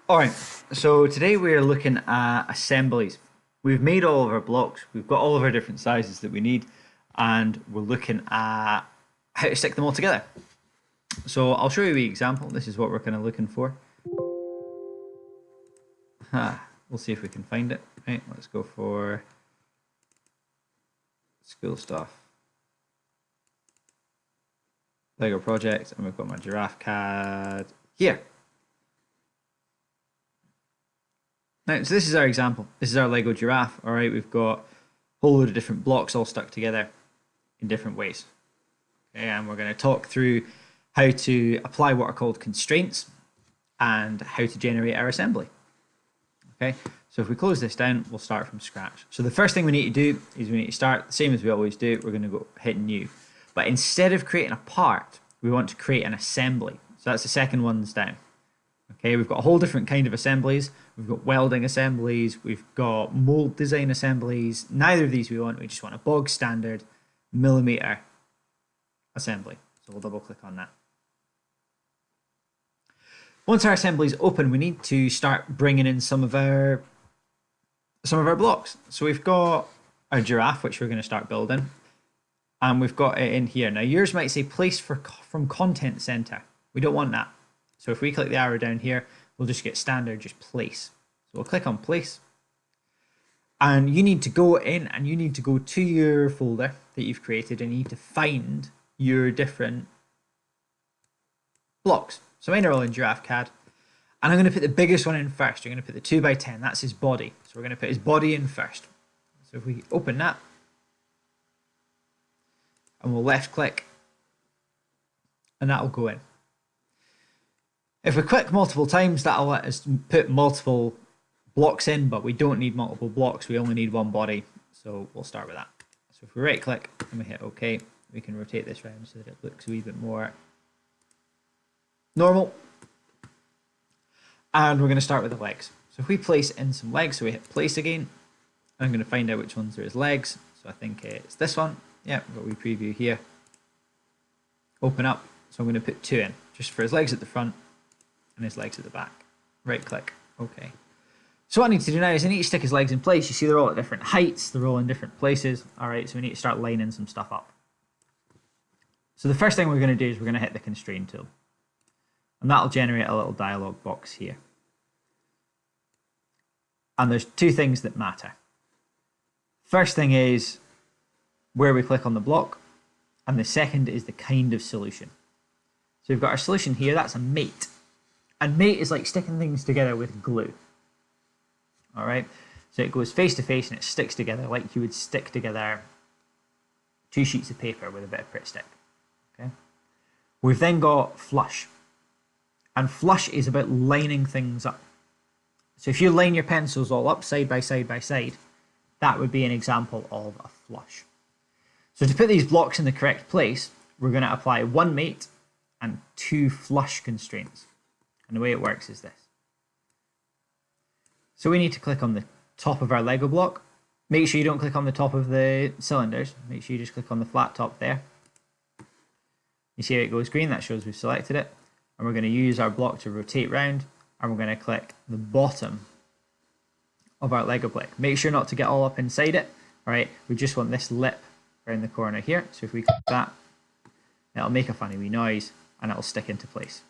All right, so today we're looking at assemblies. We've made all of our blocks, we've got all of our different sizes that we need, and we're looking at how to stick them all together. So I'll show you the example. This is what we're kind of looking for. We'll see if we can find it. Right, let's go for school stuff. Lego project, and we've got my giraffe CAD here. Now, so this is our example. This is our Lego giraffe. All right, we've got a whole load of different blocks all stuck together in different ways. Okay, and we're going to talk through how to apply what are called constraints and how to generate our assembly. Okay, so if we close this down, we'll start from scratch. So the first thing we need to do is we need to start the same as we always do. We're going to go hit new. But instead of creating a part, we want to create an assembly. So that's the second one's down. Okay, we've got a whole different kind of assemblies. We've got welding assemblies. We've got mold design assemblies. Neither of these we want. We just want a bog standard millimeter assembly. So we'll double click on that. Once our assembly is open, we need to start bringing in some of our blocks. So we've got our giraffe, which we're going to start building, and we've got it in here. Now yours might say place from content center. We don't want that. So if we click the arrow down here, we'll just get standard, just place. So we'll click on place. And you need to go in and you need to go to your folder that you've created and you need to find your different blocks. So mine are all in Giraffe CAD. And I'm going to put the biggest one in first. You're going to put the 2x10. That's his body. So we're going to put his body in first. So if we open that, and we'll left click, and that'll go in. If we click multiple times, that'll let us put multiple blocks in, but we don't need multiple blocks. We only need one body. So we'll start with that. So if we right click and we hit OK, we can rotate this around so that it looks a wee bit more normal. And we're going to start with the legs. So if we place in some legs, so we hit place again, I'm going to find out which ones are his legs. So I think it's this one. Yeah, we've got a wee preview here. Open up. So I'm going to put 2 in, just for his legs at the front and his legs at the back. Right click, okay. So what I need to do now is I need to stick his legs in place. You see they're all at different heights, they're all in different places. All right, so we need to start lining some stuff up. So the first thing we're going to do is we're going to hit the constrain tool. And that'll generate a little dialog box here. And there's 2 things that matter. First thing is where we click on the block, and the second is the kind of solution. So we've got our solution here, that's a mate. And mate is like sticking things together with glue. All right, so it goes face to face and it sticks together like you would stick together 2 sheets of paper with a bit of Pritt stick. Okay, we've then got flush, and flush is about lining things up. So if you line your pencils all up side by side by side, that would be an example of a flush. So to put these blocks in the correct place, we're going to apply 1 mate and 2 flush constraints. And the way it works is this. So we need to click on the top of our Lego block. Make sure you don't click on the top of the cylinders. Make sure you just click on the flat top there. You see how it goes green? That shows we've selected it. And we're going to use our block to rotate round. And we're going to click the bottom of our Lego block. Make sure not to get all up inside it. All right, we just want this lip around the corner here. So if we click that, it'll make a funny wee noise and it'll stick into place.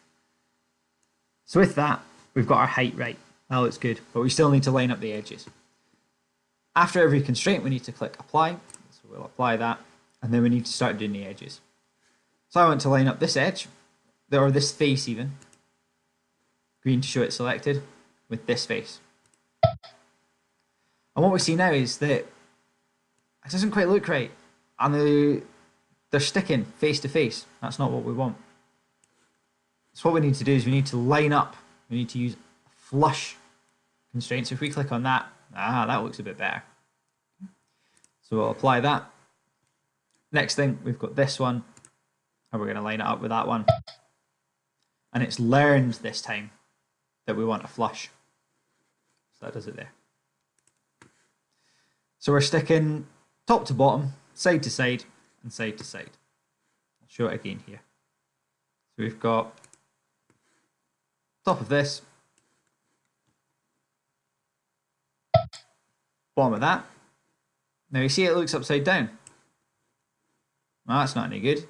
So with that, we've got our height right. That looks good, but we still need to line up the edges. After every constraint, we need to click apply. So we'll apply that, and then we need to start doing the edges. So I want to line up this edge, or this face even, green to show it selected, with this face. And what we see now is that it doesn't quite look right, and they're sticking face to face. That's not what we want. So what we need to do is we need to line up. We need to use flush constraints. So if we click on that, that looks a bit better. So we'll apply that. Next thing, we've got this one, and we're going to line it up with that one. And it's learned this time that we want a flush. So that does it there. So we're sticking top to bottom, side to side, and side to side. I'll show it again here. So we've got top of this, Bottom of that. Now you see it looks upside down. Well, that's not any good.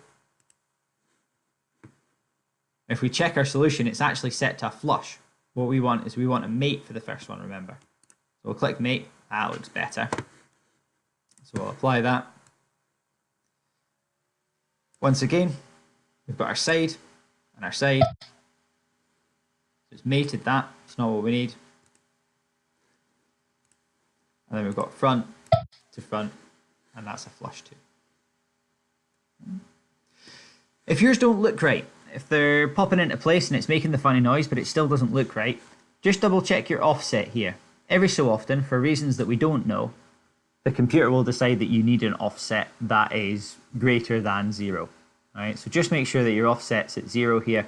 If we check our solution, it's actually set to a flush. What we want is we want a mate for the first one, remember. So we'll click mate. That looks better. So we'll apply that. Once again, we've got our side and our side. So it's mated that. It's not what we need. And then we've got front to front, and that's a flush too. If yours don't look right, if they're popping into place and it's making the funny noise but it still doesn't look right, just double check your offset here. Every so often, for reasons that we don't know, the computer will decide that you need an offset that is greater than 0. Right? So just make sure that your offset's at 0 here,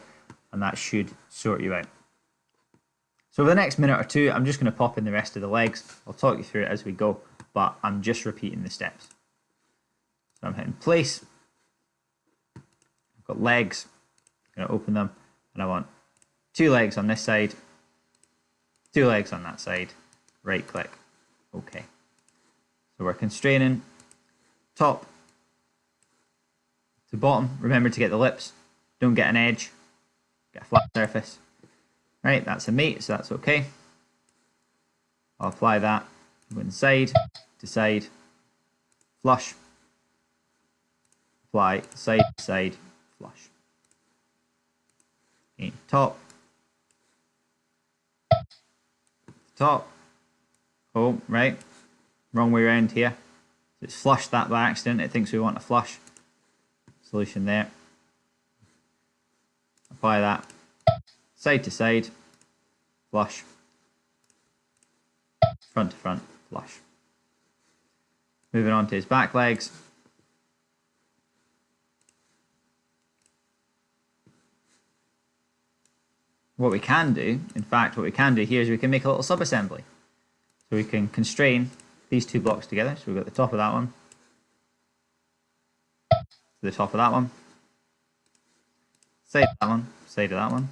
and that should sort you out. So for the next minute or two, I'm just going to pop in the rest of the legs. I'll talk you through it as we go, but I'm just repeating the steps. So I'm hitting place. I've got legs. I'm going to open them, and I want 2 legs on this side, 2 legs on that side, right click, OK. So we're constraining top to bottom. Remember to get the lips, don't get an edge, get a flat surface. Right, that's a mate, so that's OK. I'll apply that, going side to side, flush, apply side to side, flush. Okay, top, top, oh, right, wrong way around here. So it's flushed that by accident, it thinks we want a flush. Solution there. Apply that, side to side, flush, front to front, flush. Moving on to his back legs. What we can do, in fact, what we can do here is we can make a little sub-assembly. So we can constrain these 2 blocks together. So we've got the top of that one to the top of that one, side of that one, side of that one,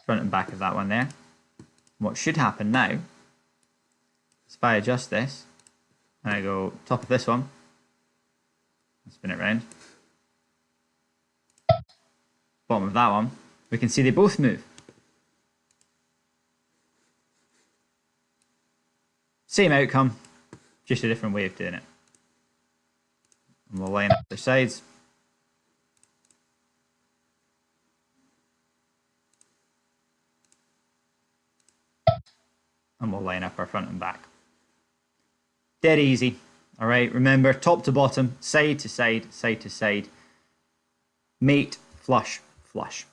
front and back of that one there. What should happen now is if I adjust this and I go top of this one, spin it round, bottom of that one, we can see they both move. Same outcome, just a different way of doing it. And we'll line up their sides. And we'll line up our front and back. Dead easy. All right, remember, top to bottom, side to side, side to side. Mate, flush, flush.